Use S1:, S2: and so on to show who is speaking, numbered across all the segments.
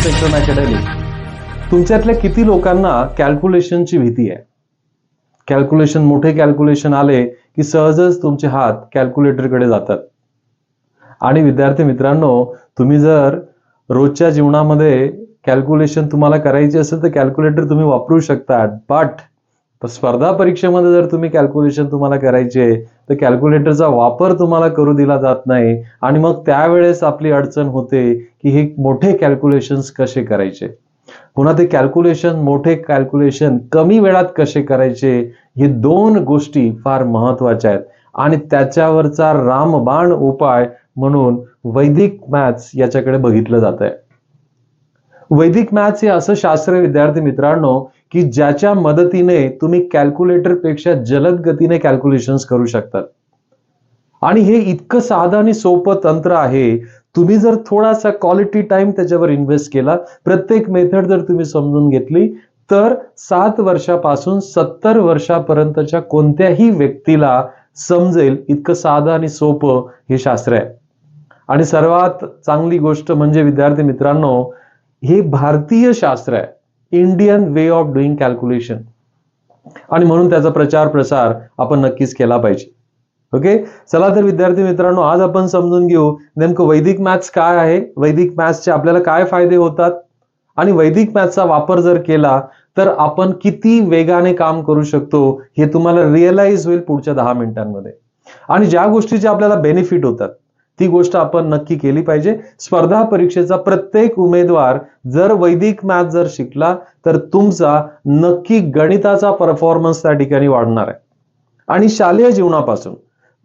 S1: Spectrum academy. तुमच्यातल्या किती लोकांना कॅल्क्युलेशनची भीती आहे? कॅल्क्युलेशन, मोठे कॅल्क्युलेशन आले की सहजच तुमचे हात कॅल्क्युलेटरकडे जातात. आणि विद्यार्थी मित्रांनो, तुम्ही जर रोजच्या जीवनामध्ये कॅल्क्युलेशन तुम्हाला करायची असेल तर कॅल्क्युलेटर तुम्ही वापरू शकता. बट स्पर्धा परीक्षेमध्ये जर तुम्ही कॅल्क्युलेशन तुम्हाला करायचे तर कॅल्क्युलेटरचा वापर तुम्हाला करू दिला जात नाही. आणि मग त्यावेळेस आपली अडचण होते की हे मोठे कॅल्क्युलेशन्स कसे करायचे, पुन्हा ते कॅल्क्युलेशन, मोठे कॅल्क्युलेशन कमी वेळात कसे करायचे, हे दोन गोष्टी फार महत्वाच्या आहेत. आणि त्याच्यावरचा रामबाण उपाय म्हणून वैदिक मॅथ्स याच्याकडे बघितलं जात आहे. वैदिक मॅथ्स हे असं शास्त्र, विद्यार्थी मित्रांनो, की ज्याच्या मदतीने तुम्ही कॅल्क्युलेटर पेक्षा जलद गतीने कॅल्क्युलेशन्स करू शकतात. आणि हे इतकं साधं आणि सोपं तंत्र आहे. तुम्ही जर थोडासा क्वालिटी टाइम त्याच्यावर इन्व्हेस्ट केला, प्रत्येक मेथड जर तुम्ही समजून घेतली, तर 7 वर्षापासून 70 वर्षापर्यंतच्या कोणत्याही व्यक्तीला समजेल इतकं साधं आणि सोपं हे शास्त्र आहे. आणि सर्वात चांगली गोष्ट म्हणजे विद्यार्थी मित्रांनो, हे भारतीय शास्त्र आहे, Indian way of doing calculation. आणि म्हणून त्याचा प्रचार प्रसार आपण नक्कीच केला पाहिजे. ओके, चला तर विद्यार्थी मित्रांनो, आज आपण समजून घेऊ नेमकं वैदिक मॅथ्स काय आहे, वैदिक मॅथ्सचे आपल्याला काय फायदे होतात, आणि वैदिक मॅथ्सचा वापर जर केला तर आपण किती वेगाने काम करू शकतो हे तुम्हाला रिअलाइज होईल पुढच्या 10 मिनिटांमध्ये. आणि ज्या गोष्टीचे आपल्याला बेनिफिट होतात ती गोष्ट आपण नक्की केली पाहिजे. स्पर्धा परीक्षेचा प्रत्येक उमेदवार जर वैदिक मॅथ्स जर शिकला तर तुमचा नक्की गणिताचा परफॉर्मन्स त्या ठिकाणी वाढणार आहे. आणि शालेय जीवनापासून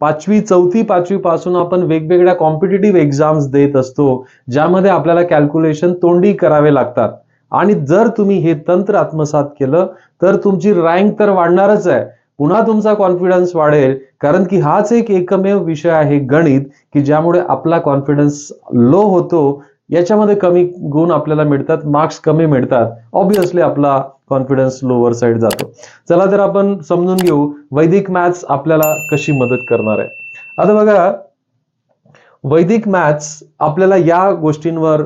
S1: 5वी, 4थी, 5वी पासून आपण वेगवेगळ्या कॉम्पिटिटिव्ह एक्झाम्स देत असतो, ज्यामध्ये आपल्याला कॅल्क्युलेशन तोंडी करावे लागतात. आणि जर तुम्ही हे तंत्र आत्मसात केलं तर तुमची रँक तर वाढणारच आहे, पुन्हा तुमचा कॉन्फिडन्स वाढेल. कारण की हाच एक एकमेव विषय आहे गणित की ज्यामुळे आपला कॉन्फिडन्स लो होतो, याच्यामध्ये कमी गुण आपल्याला मिळतात, मार्क्स कमी मिळतात, ऑब्विसली आपला कॉन्फिडन्स लोअर साइड जातो. चला तर आपण समजून घेऊ वैदिक मॅथ्स आपल्याला कशी मदत करणार आहे. आता बघा, वैदिक मॅथ्स आपल्याला या गोष्टींवर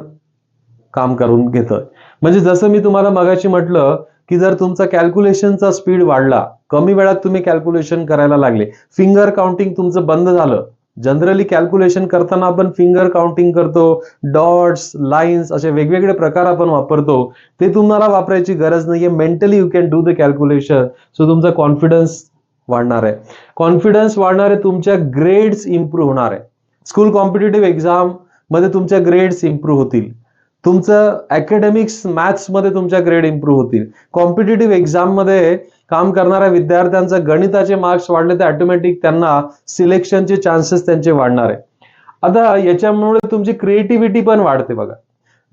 S1: काम करून घेतं. म्हणजे जसं मी तुम्हाला मगाशी म्हटलं की जर तुमचा कॅल्क्युलेशनचा स्पीड वाढला, कमी वेळात तुम्ही कॅल्क्युलेशन करायला लागले, फिंगर काउंटिंग तुमचं बंद झालं. जनरली कॅल्क्युलेशन करताना आपण फिंगर काउंटिंग करतो, डॉट्स, लाईन्स असे वेगवेगळे प्रकार आपण वापरतो, ते तुम्हाला वापरायची गरज नाहीये. Mentally you can do the calculation. So तुमचा कॉन्फिडन्स वाढणार आहे. कॉन्फिडन्स वाढणार आहे, तुमच्या ग्रेड्स इम्प्रूव्ह होणार आहे. स्कूल कॉम्पिटिटिव्ह एक्झाम मध्ये तुमच्या ग्रेड्स इम्प्रूव्ह होतील. तुमचं अकॅडमिक्स, मॅथ्स मध्ये तुमच्या ग्रेड इम्प्रूव्ह होतील. कॉम्पिटिटिव्ह एक्झाम मध्ये काम करणाऱ्या विद्यार्थ्यांचा गणिताचे मार्क्स वाढले तर ऑटोमॅटिक त्यांना सिलेक्शनचे चान्सेस त्यांचे वाढणार आहे. आता याच्यामुळे तुमची क्रिएटिव्हिटी पण वाढते. बघा,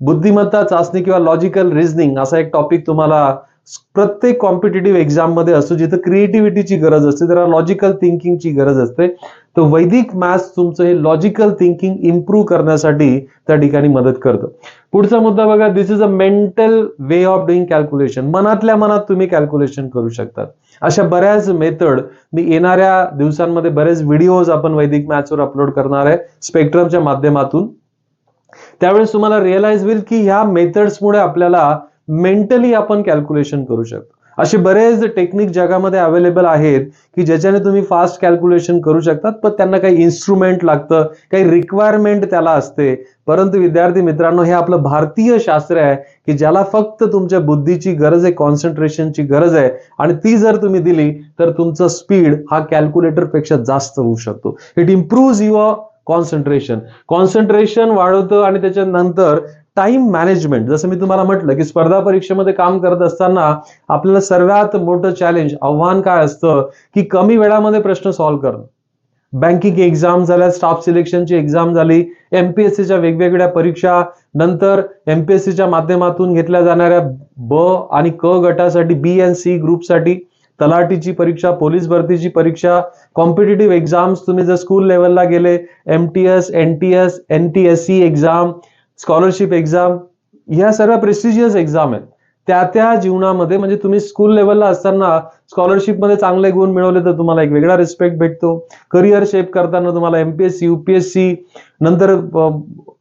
S1: बुद्धिमत्ता चाचणी किंवा लॉजिकल रिझनिंग असा एक टॉपिक तुम्हाला प्रत्येक कॉम्पिटिटिव्ह एक्झाम मध्ये असतो, जिथे क्रिएटिव्हिटीची गरज असते, जरा लॉजिकल थिंकिंगची गरज असते. तर वैदिक मॅथ्स तुमचं हे लॉजिकल थिंकिंग इम्प्रूव्ह करण्यासाठी त्या ठिकाणी मदत करतं. पुढचा मुद्दा बघा, this is a mental way of doing calculation. मनातल्या मनात तुम्ही कॅल्क्युलेशन करू शकतात. अशा बऱ्याच मेथड मी येणाऱ्या दिवसांमध्ये बरेच व्हिडिओज आपण वैदिक मॅथ्सवर अपलोड करणार आहे स्पेक्ट्रमच्या माध्यमातून. त्यावेळेस तुम्हाला रिअलाइज होईल की ह्या मेथड्समुळे आपल्याला मेंटली आपण कॅल्क्युलेशन करू शकतो. असे बरेच टेक्निक जगामध्ये अवेलेबल आहेत की ज्याच्याने तुम्ही फास्ट कॅल्क्युलेशन करू शकतात, पण त्यांना काही इन्स्ट्रुमेंट लागतं, काही रिक्वायरमेंट त्याला असते. परंतु विद्यार्थी मित्रांनो, हे आपलं भारतीय शास्त्र आहे की ज्याला फक्त तुमच्या बुद्धीची गरज आहे, कॉन्सन्ट्रेशनची गरज आहे. आणि ती जर तुम्ही दिली तर तुमचा स्पीड हा कॅल्क्युलेटर पेक्षा जास्त होऊ शकतो. इट इम्प्रूव्हज युअर कॉन्सन्ट्रेशन वाढवतं. आणि त्याच्यानंतर टाइम मॅनेजमेंट, जसं मी तुम्हाला म्हटलं की स्पर्धा परीक्षेमध्ये काम करत असताना आपल्याला सर्वात मोठं चॅलेंज, आव्हान काय असतं की कमी वेळामध्ये प्रश्न सॉल्व्ह करणं. बँकिंग एक्झाम झाल्या, स्टाफ सिलेक्शनची एक्झाम झाली, एमपीएससीच्या वेगवेगळ्या परीक्षा, नंतर एमपीएससीच्या माध्यमातून घेतल्या जाणाऱ्या ब आणि क गटासाठी, बी आणि सी ग्रुपसाठी, तलाठीची परीक्षा, पोलीस भरतीची परीक्षा, कॉम्पिटिटिव्ह एक्झाम्स तुम्ही जर स्कूल लेवलला गेले, MTS, NTS, NTSC exam, scholarship exam, ह्या सर्व प्रेस्टिजियस एक्झाम आहेत. त्या जीवनामध्ये म्हणजे तुम्ही स्कूल लेवलला असताना स्कॉलरशिपमध्ये चांगले गुण मिळवले तर तुम्हाला एक वेगळा रिस्पेक्ट भेटतो. करिअर शेप करताना तुम्हाला एमपीएससी, यूपीएससी, नंतर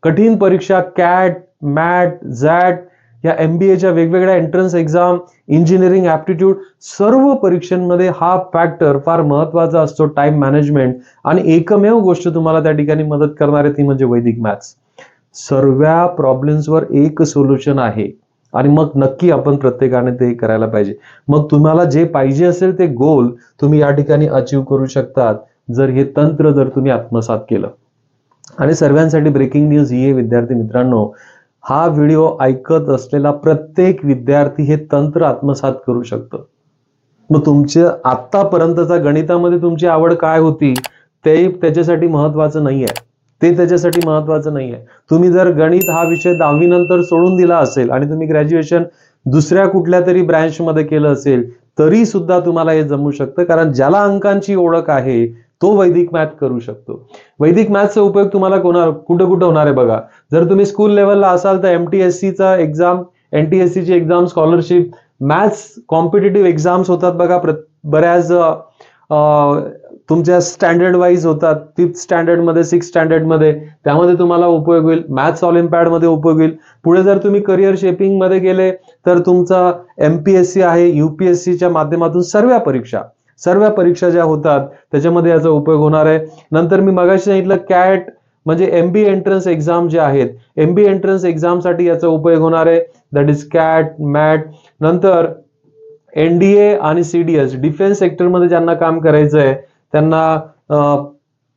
S1: कठीण परीक्षा, कॅट, मॅट, झॅट, या MBAच्या वेगवेगळ्या एंट्रन्स एक्झाम, इंजिनिअरिंग ऍप्टिट्यूड, सर्व परीक्षांमध्ये हा फॅक्टर फार महत्वाचा असतो, टाइम मॅनेजमेंट. आणि एकमेव गोष्ट तुम्हाला त्या ठिकाणी मदत करणार आहे ती म्हणजे वैदिक मॅथ्स. सर्व प्रॉब्लेम्सवर एक सोल्युशन आहे आणि मग नक्की आपण प्रत्येकाने ते करायला पाहिजे. मग तुम्हाला जे पाहिजे असेल ते गोल तुम्ही या ठिकाणी अचीव्ह करू शकतात जर हे तंत्र जर तुम्ही आत्मसात केलं. आणि सर्वांसाठी ब्रेकिंग न्यूज ही आहे विद्यार्थी मित्रांनो, हा व्हिडिओ ऐकत असलेला प्रत्येक विद्यार्थी हे तंत्र आत्मसात करू शकतो. मग तुमच्या आतापर्यंतचा गणितामध्ये तुमची आवड काय होती ते त्याच्यासाठी महत्वाचं नाहीये, ते त्याच्यासाठी महत्वाचं नाहीये. तुम्ही जर गणित हा विषय 10वी नंतर सोडून दिला असेल आणि तुम्ही ग्रॅज्युएशन दुसऱ्या कुठल्या तरी ब्रँचमध्ये केलं असेल तरी सुद्धा तुम्हाला हे जमू शकतं, कारण ज्याला अंकांची ओळख आहे तो वैदिक मॅथ करू शकतो. वैदिक मॅथचा उपयोग तुम्हाला कुठं कुठं होणार आहे बघा. जर तुम्ही स्कूल लेवलला असाल तर MTSCचा एक्झाम, NTSCची exam, scholarship, maths competitive exams होतात बघा, बऱ्याच तुमच्या स्टँडर्ड वाईज होतात. 5th स्टँडर्डमध्ये, 6th स्टँडर्डमध्ये, त्यामध्ये तुम्हाला उपयोग होईल. मॅथ्स ऑलिम्पियाडमध्ये उपयोग होईल. पुढे जर तुम्ही करिअर शेपिंग मध्ये गेले तर तुमचा MPSC आहे, UPSCच्या माध्यमातून सर्व परीक्षा ज्या होतात त्याच्यामध्ये याचा उपयोग होणार आहे. नंतर मी मगाशी सांगितलं कॅट म्हणजे MBA एंट्रन्स एक्झाम जे आहेत, MBA एंट्रन्स एक्झामसाठी याचा उपयोग होणार आहे. That is cat, mat. नंतर NDA आणि CDS डिफेन्स सेक्टरमध्ये ज्यांना काम करायचं आहे त्यांना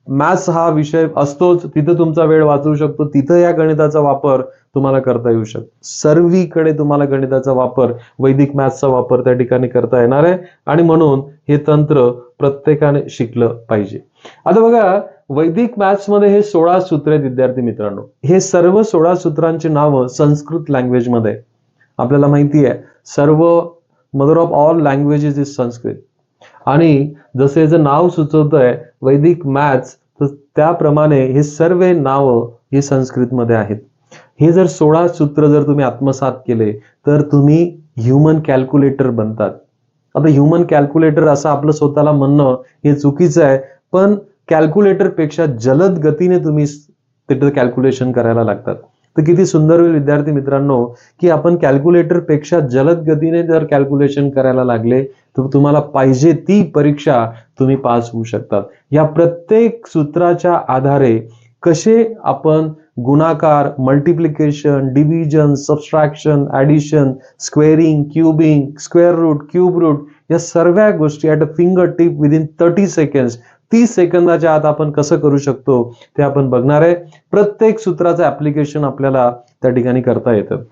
S1: मॅथ्स हा विषय असतोच, तिथं तुमचा वेळ वाचवू शकतो, तिथं या गणिताचा वापर तुम्हाला करता येऊ शकतो. सर्वीकडे तुम्हाला गणिताचा वापर, वैदिक मॅथ्सचा वापर त्या ठिकाणी करता येणार आहे आणि म्हणून हे तंत्र प्रत्येकाने शिकलं पाहिजे. आता बघा, वैदिक मॅथ्स मध्ये हे 16 सूत्र आहेत विद्यार्थी मित्रांनो. हे सर्व 16 सूत्रांची नावं संस्कृत लँग्वेज मध्ये. आपल्याला माहिती आहे सर्व mother of all languages is Sanskrit. आणि जसे याचं नाव सुचवतंय वैदिक मॅथ्स, तर त्याप्रमाणे हे सर्व नावं ही संस्कृतमध्ये आहेत. हे जर 16 सूत्र जर तुम्ही आत्मसात केले तर तुम्ही ह्युमन कॅल्क्युलेटर बनतात. आता ह्युमन कॅल्क्युलेटर असं आपलं स्वतःला म्हणणं हे चुकीचं आहे, पण कॅल्क्युलेटर पेक्षा जलद गतीने तुम्ही तिथे कॅल्क्युलेशन करायला लागतात. तर किती सुंदर होईल विद्यार्थी मित्रांनो की आपण कॅल्क्युलेटर पेक्षा जलद गतीने जर कॅल्क्युलेशन करायला लागले तर तुम्हाला पाहिजे ती परीक्षा तुम्ही पास होऊ शकतात. या प्रत्येक सूत्राच्या आधारे कसे आपण गुणाकार, multiplication, division, subtraction, addition, squaring, cubing, square root, cube root या सर्व गोष्टी at a finger tip within 30 seconds, 30 सेकंदाच्या आत आपण कसं करू शकतो ते आपण बघणार आहे. प्रत्येक सूत्राचं ऍप्लिकेशन आपल्याला त्या ठिकाणी करता येतं.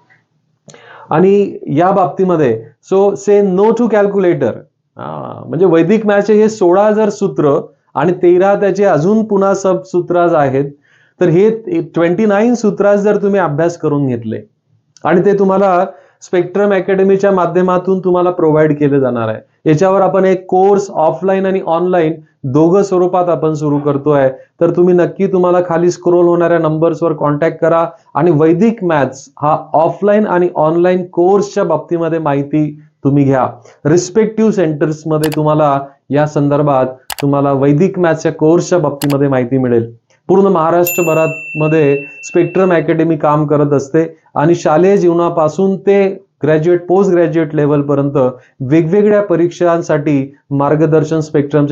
S1: आणि या बाबतीमध्ये so say no to calculator, म्हणजे वैदिक मॅथ्सचे हे 16 जर सूत्र आणि 13 त्याचे अजून पुन्हा सब सूत्र आहेत, तर हे 29 सूत्रास जर तुम्ही अभ्यास करून घेतले आणि ते तुम्हाला स्पेक्ट्रम अकॅडमीच्या माध्यमातून तुम्हाला प्रोव्हाइड केले जाणार आहे. याच्यावर आपण एक कोर्स ऑफलाईन आणि ऑनलाईन दोघं स्वरूपात आपण सुरू करतोय. तर तुम्ही नक्की तुम्हाला खाली स्क्रोल होणाऱ्या नंबर्सवर कॉन्टॅक्ट करा आणि वैदिक मॅथ्स हा ऑफलाईन आणि ऑनलाईन कोर्सच्या बाबतीमध्ये माहिती तुम्ही घ्या. रिस्पेक्टिव्ह सेंटर्समध्ये तुम्हाला या संदर्भात तुम्हाला वैदिक मॅथ्सच्या कोर्सच्या बाबतीमध्ये माहिती मिळेल. पूर्ण महाराष्ट्रभरात मध्ये स्पेक्ट्रम अकॅडमी काम करत असते आणि शालेय जीवनापासून ते ग्रॅज्युएट, पोस्ट ग्रॅज्युएट लेवल पर्यंत वेगवेगळ्या परीक्षांसाठी मार्गदर्शन स्पेक्ट्रम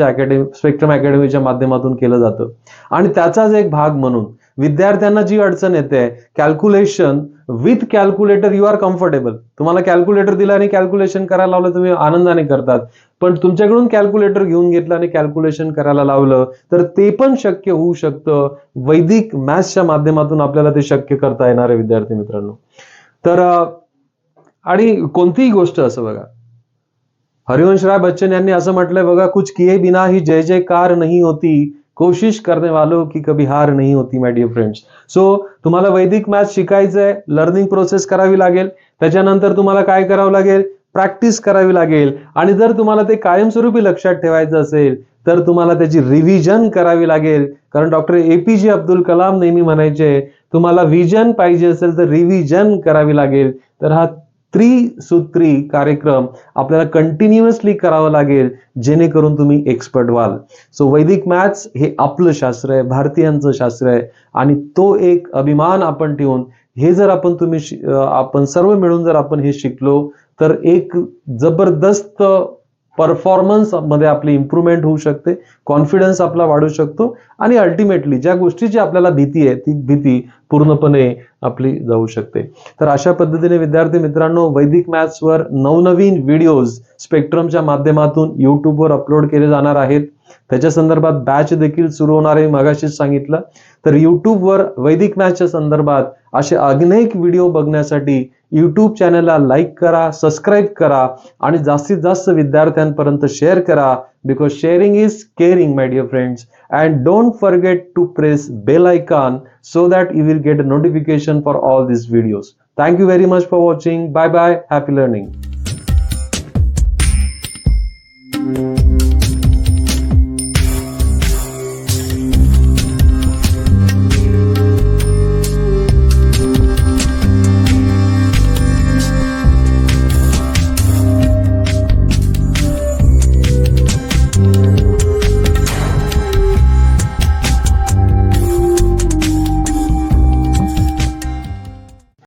S1: अकॅडमीच्या माध्यमातून केलं जातं. आणि त्याचाच एक भाग म्हणून विद्यार्थ्यांना जी अडचण येते calculation with calculator, you are comfortable. तुम्हाला कॅल्क्युलेटर दिला आणि कॅल्क्युलेशन करायला लावलं, तुम्ही आनंदाने करतात. पण तुमच्याकडून कॅल्क्युलेटर घेऊन घेतलं आणि कॅल्क्युलेशन करायला लावलं तर ते पण शक्य होऊ शकतं. वैदिक मॅथ्सच्या माध्यमातून आपल्याला ते शक्य करता येणार आहे विद्यार्थी मित्रांनो. तर आणि कोणतीही गोष्ट असं बघा, हरिवंशराय बच्चन यांनी असं म्हटलंय बघा, कुछ किए बिना ही जय जयकार नहीं होती, कोशिश करने वालों की कभी हार नहीं होती माय डिअर फ्रेंड्स. सो तुम्हाला वैदिक मॅथ्स शिकायचंय, लर्निंग प्रोसेस करावी लागेल. त्याच्यानंतर तुम्हाला काय करावं लागेल, प्रॅक्टिस करावी लागेल. आणि जर तुम्हाला ते कायमस्वरूपी लक्षात ठेवायचं असेल तर तुम्हाला त्याची रिव्हिजन करावी लागेल. कारण डॉक्टर APJ अब्दुल कलाम नेहमी म्हणायचे, तुम्हाला व्हिजन पाहिजे असेल तर रिव्हिजन करावी लागेल. तर हा त्रिसूत्री कार्यक्रम आपल्याला कंटिन्युअसली करावा लागेल जेणेकरून तुम्ही एक्सपर्ट व्हाल. सो वैदिक मॅथ्स हे आपलं शास्त्र आहे, भारतीयांचं शास्त्र आहे आणि तो एक अभिमान आपण ठेवून हे जर आपण सर्व मिळून जर आपण हे शिकलो तर एक जबरदस्त परफॉर्मन्स मध्ये आपली इम्प्रूव्हमेंट होऊ शकते, कॉन्फिडन्स आपला वाढू शकतो आणि अल्टिमेटली ज्या गोष्टीची आपल्याला भीती आहे ती भीती पूर्णपणे आपली जाऊ शकते. तर अशा पद्धतीने विद्यार्थी मित्रांनो, वैदिक मॅथ्सवर नवनवीन व्हिडिओज स्पेक्ट्रमच्या माध्यमातून युट्यूबवर अपलोड केले जाणार आहेत. त्याच्या संदर्भात बॅच देखील सुरू होणार आहे, मगाशीच सांगितलं. तर युट्यूबवर वैदिक मॅथ्सच्या संदर्भात असे अनेक व्हिडिओ बघण्यासाठी यूट्यूब चॅनलला लाईक करा, सबस्क्राईब करा आणि जास्तीत जास्त विद्यार्थ्यांपर्यंत शेअर करा. Because sharing is caring my dear friends. And don't forget to press bell icon so that you will get a notification for all these videos. Thank you very much for watching. Bye bye. Happy learning.